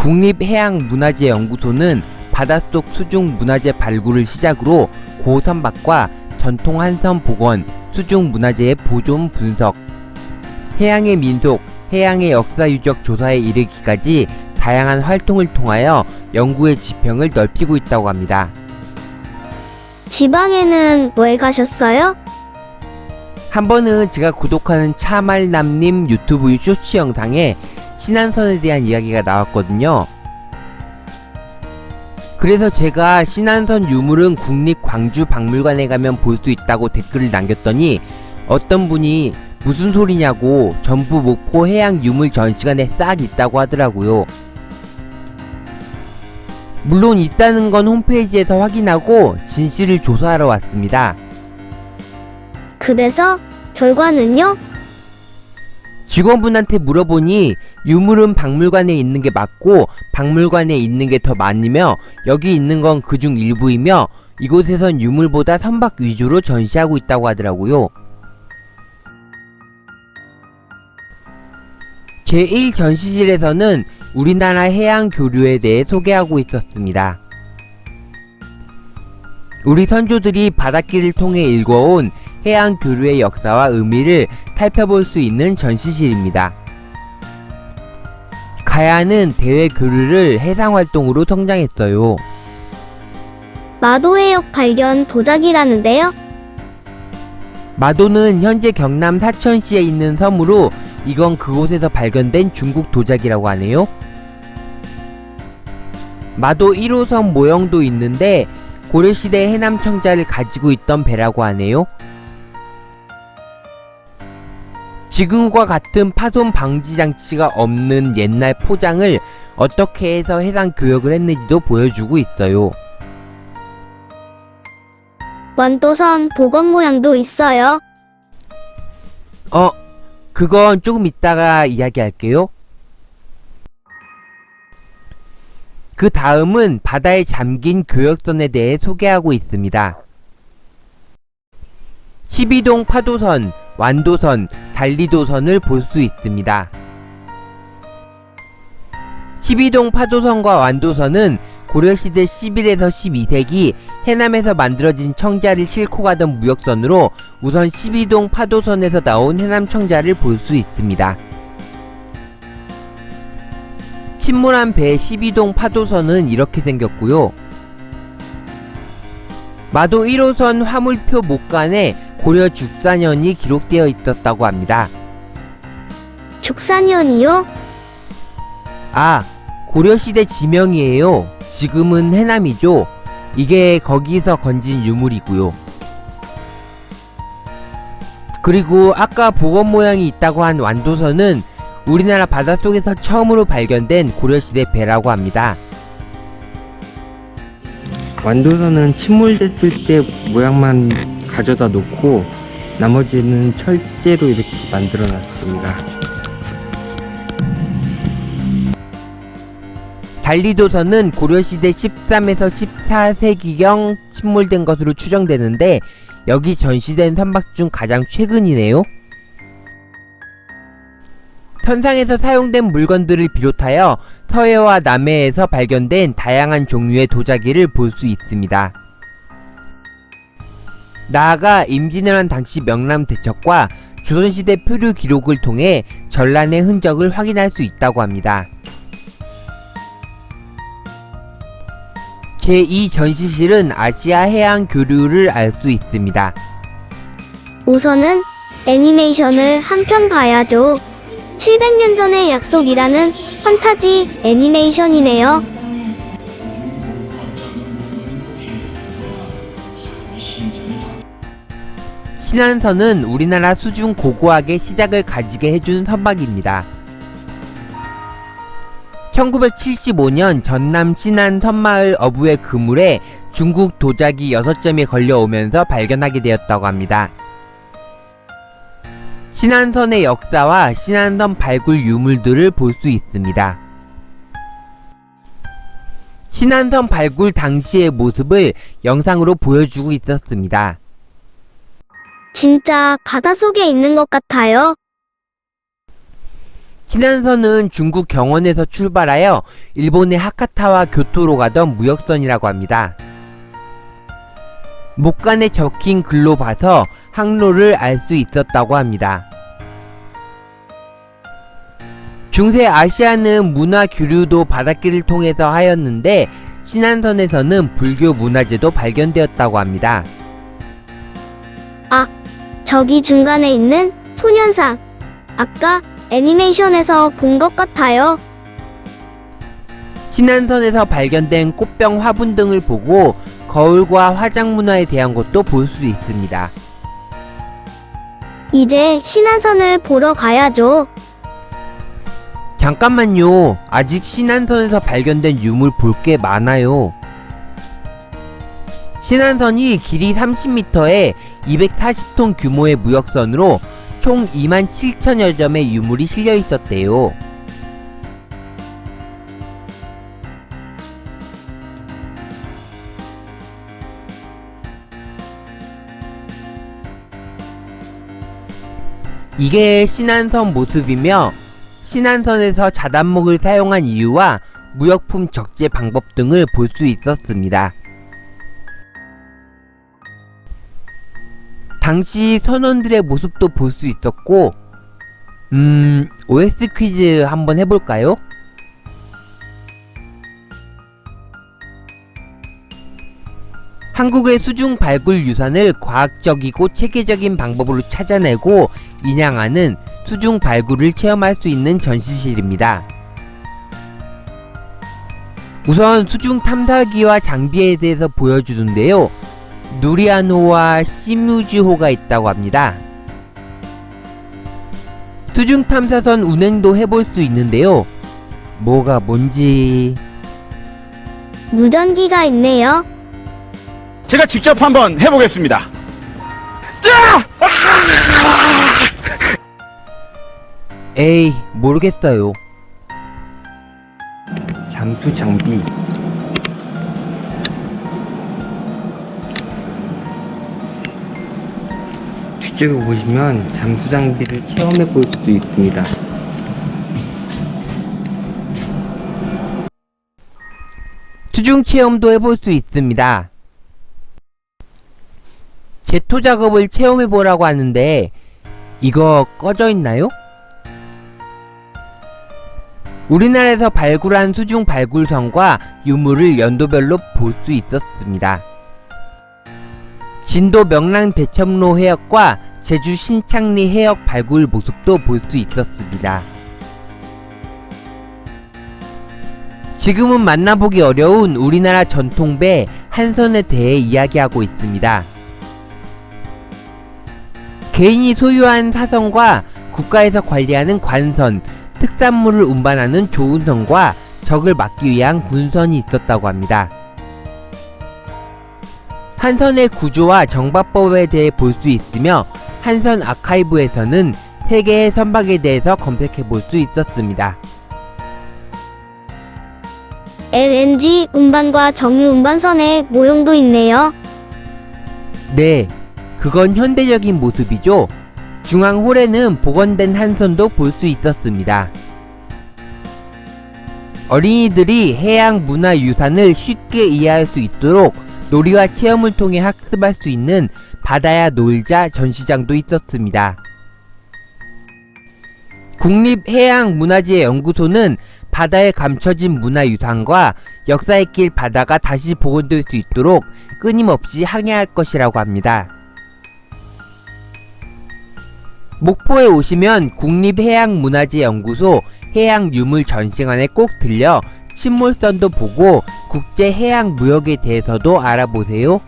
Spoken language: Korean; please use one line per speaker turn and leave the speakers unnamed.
국립해양문화재연구소는 바닷속 수중문화재 발굴을 시작으로 고선박과 전통 한섬 복원, 수중문화재의 보존 분석, 해양의 민속, 해양의 역사 유적 조사에 이르기까지 다양한 활동을 통하여 연구의 지평을 넓히고 있다고 합니다.
지방에는 왜 가셨어요?
한 번은 제가 구독하는 차말남님 유튜브 쇼츠 영상에 신안선에 대한 이야기가 나왔거든요. 그래서 제가 신안선 유물은 국립광주박물관에 가면 볼 수 있다고 댓글을 남겼더니 어떤 분이 무슨 소리냐고 전부 목포 해양 유물 전시관에 싹 있다고 하더라고요. 물론 있다는 건 홈페이지에서 확인하고 진실을 조사하러 왔습니다.
그래서 결과는요?
직원분한테 물어보니 유물은 박물관에 있는 게 맞고 박물관에 있는 게 더 많으며 여기 있는 건 그중 일부이며 이곳에선 유물보다 선박 위주로 전시하고 있다고 하더라고요. 제1전시실에서는 우리나라 해양 교류에 대해 소개하고 있었습니다. 우리 선조들이 바닷길을 통해 읽어온 해양 교류의 역사와 의미를 살펴볼 수 있는 전시실입니다. 가야는 대외 교류를 해상활동으로 성장했어요.
마도해역 발견 도자기라는데요?
마도는 현재 경남 사천시에 있는 섬으로 이건 그곳에서 발견된 중국 도자기라고 하네요. 마도 1호섬 모형도 있는데 고려시대 해남 청자를 가지고 있던 배라고 하네요. 지금과 같은 파손 방지 장치가 없는 옛날 포장을 어떻게 해서 해상 교역을 했는지도 보여주고 있어요.
완도선 복원 모양도 있어요.
그건 조금 이따가 이야기할게요. 그 다음은 바다에 잠긴 교역선에 대해 소개하고 있습니다. 12동 파도선, 완도선, 달리도선을 볼 수 있습니다. 12동 파도선과 완도선은 고려시대 11에서 12세기 해남에서 만들어진 청자를 싣고 가던 무역선으로 우선 12동 파도선에서 나온 해남 청자를 볼 수 있습니다. 침몰한 배 12동 파도선은 이렇게 생겼고요. 마도 1호선 화물표 목간에 고려 죽산현이 기록되어 있었다고 합니다.
죽산현이요?
고려시대 지명이에요. 지금은 해남이죠. 이게 거기서 건진 유물이고요. 그리고 아까 복원 모양이 있다고 한 완도선은 우리나라 바닷속에서 처음으로 발견된 고려시대 배라고 합니다. 완도선은 침몰됐을 때 모양만 가져다 놓고 나머지는 철제로 이렇게 만들어 놨습니다. 달리도선은 고려시대 13에서 14세기경 침몰된 것으로 추정되는데 여기 전시된 선박 중 가장 최근이네요. 선상에서 사용된 물건들을 비롯하여 서해와 남해에서 발견된 다양한 종류의 도자기를 볼 수 있습니다. 나아가 임진왜란 당시 명람대첩과 조선시대 표류 기록을 통해 전란의 흔적을 확인할 수 있다고 합니다. 제2전시실은 아시아 해양 교류를 알 수 있습니다.
우선은 애니메이션을 한 편 봐야죠. 700년 전의 약속이라는 판타지 애니메이션이네요.
신안선은 우리나라 수중 고고학의 시작을 가지게 해준 선박입니다. 1975년 전남 신안 섬마을 어부의 그물에 중국 도자기 6점이 걸려오면서 발견하게 되었다고 합니다. 신안선의 역사와 신안선 발굴 유물들을 볼 수 있습니다. 신안선 발굴 당시의 모습을 영상으로 보여주고 있었습니다.
진짜 바닷속에 있는 것 같아요.
신안선은 중국 경원에서 출발하여 일본의 하카타와 교토로 가던 무역선이라고 합니다. 목간에 적힌 글로 봐서 항로를 알 수 있었다고 합니다. 중세 아시아는 문화 교류도 바닷길을 통해서 하였는데 신안선에서는 불교 문화재도 발견되었다고 합니다.
아, 저기 중간에 있는 소년상. 아까 애니메이션에서 본 것 같아요.
신안선에서 발견된 꽃병 화분 등을 보고 거울과 화장 문화에 대한 것도 볼 수 있습니다.
이제 신안선을 보러 가야죠.
잠깐만요. 아직 신안선에서 발견된 유물 볼 게 많아요. 신안선이 길이 30m에 240톤 규모의 무역선으로 총 27,000여 점의 유물이 실려 있었대요. 이게 신안선 모습이며 신안선에서 자단목을 사용한 이유와 무역품 적재 방법 등을 볼 수 있었습니다. 당시 선원들의 모습도 볼 수 있었고 OS 퀴즈 한번 해볼까요? 한국의 수중 발굴 유산을 과학적이고 체계적인 방법으로 찾아내고 인양하는 수중 발굴을 체험할 수 있는 전시실입니다. 우선 수중 탐사기와 장비에 대해서 보여주는데요. 누리안호와 시무지호가 있다고 합니다. 수중 탐사선 운행도 해볼 수 있는데요. 뭐가 뭔지...
무전기가 있네요.
제가 직접 한번 해보겠습니다.
에이, 모르겠어요. 잠수 장비. 뒤쪽에 보시면 잠수 장비를 체험해 볼 수도 있습니다. 수중 체험도 해볼 수 있습니다. 제토 작업을 체험해 보라고 하는데 이거 꺼져 있나요? 우리나라에서 발굴한 수중 발굴선과 유물을 연도별로 볼 수 있었습니다. 진도 명랑 대첨로 해역과 제주 신창리 해역 발굴 모습도 볼 수 있었습니다. 지금은 만나보기 어려운 우리나라 전통배 한선에 대해 이야기하고 있습니다. 개인이 소유한 사선과 국가에서 관리하는 관선, 특산물을 운반하는 조운선과 적을 막기 위한 군선이 있었다고 합니다. 한선의 구조와 정박법에 대해 볼 수 있으며 한선 아카이브에서는 세계의 선박에 대해서 검색해 볼 수 있었습니다.
LNG 운반과 정유 운반선의 모형도 있네요.
네, 그건 현대적인 모습이죠. 중앙홀에는 복원된 한선도 볼 수 있었습니다. 어린이들이 해양 문화 유산을 쉽게 이해할 수 있도록 놀이와 체험을 통해 학습할 수 있는 바다야 놀자 전시장도 있었습니다. 국립해양문화재연구소는 바다에 감춰진 문화유산과 역사의 길 바다가 다시 복원될 수 있도록 끊임없이 항해할 것이라고 합니다. 목포에 오시면 국립해양문화재연구소 해양유물 전시관에 꼭 들려 침몰선도 보고 국제해양무역에 대해서도 알아보세요.